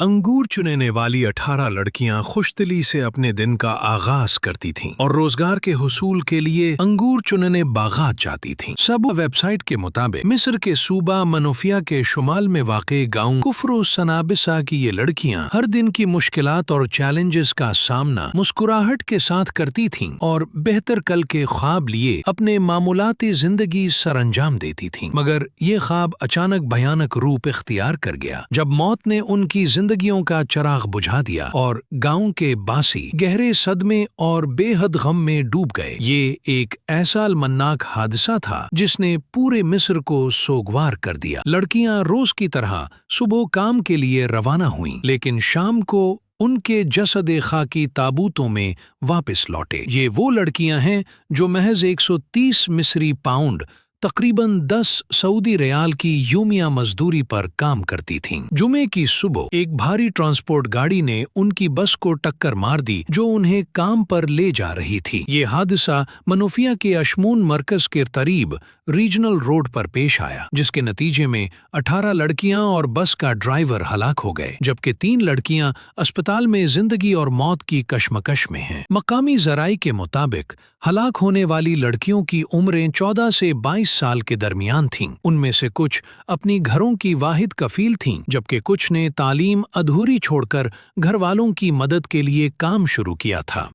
अंगूर चुनने वाली 18 लड़कियां खुशदिली से अपने दिन का आगाज करती थीं और रोजगार के हुसूल के लिए अंगूर चुनने बागात जाती थीं। सब वेबसाइट के मुताबिक मिस्र के सूबा मनोफिया के शुमाल में वाक़े गांव कुफ्र सनाबिसा की ये लड़कियां हर दिन की मुश्किलात और चैलेंजेस का सामना मुस्कुराहट के साथ करती थीं और बेहतर कल के ख्वाब लिए अपने मामूलाती जिंदगी सरअंजाम देती थीं। मगर ये ख्वाब अचानक भयानक रूप इख्तियार कर गया जब मौत ने उनकी जिंदगियों का चिराग बुझा दिया और गांव के बासी गहरे सदमे और बेहद गम में डूब गए। ये एक ऐसा अलमनाक हादसा था जिसने पूरे मिस्र को सोगवार कर दिया। लड़कियां रोज की तरह सुबह काम के लिए रवाना हुईं, लेकिन शाम को उनके जसद खाकी ताबूतों में वापस लौटे। ये वो लड़कियां हैं जो महज 130 मिस्री पाउंड तकरीबन 10 सऊदी रियाल की यूमिया मजदूरी पर काम करती थीं। जुमे की सुबह एक भारी ट्रांसपोर्ट गाड़ी ने उनकी बस को टक्कर मार दी जो उन्हें काम पर ले जा रही थी। ये हादसा मनोफिया के अशमून मरकज के करीब रीजनल रोड पर पेश आया, जिसके नतीजे में 18 लड़कियां और बस का ड्राइवर हलाक हो गए, जबकि 3 लड़कियां अस्पताल में जिंदगी और मौत की कशमकश में हैं। मकामी जराई के मुताबिक हलाक होने वाली लड़कियों की उम्रें 14 से 22 साल के दरमियान थीं। उनमें से कुछ अपनी घरों की वाहिद कफील थीं, जबकि कुछ ने तालीम अधूरी छोड़कर घर वालों की मदद के लिए काम शुरू किया था।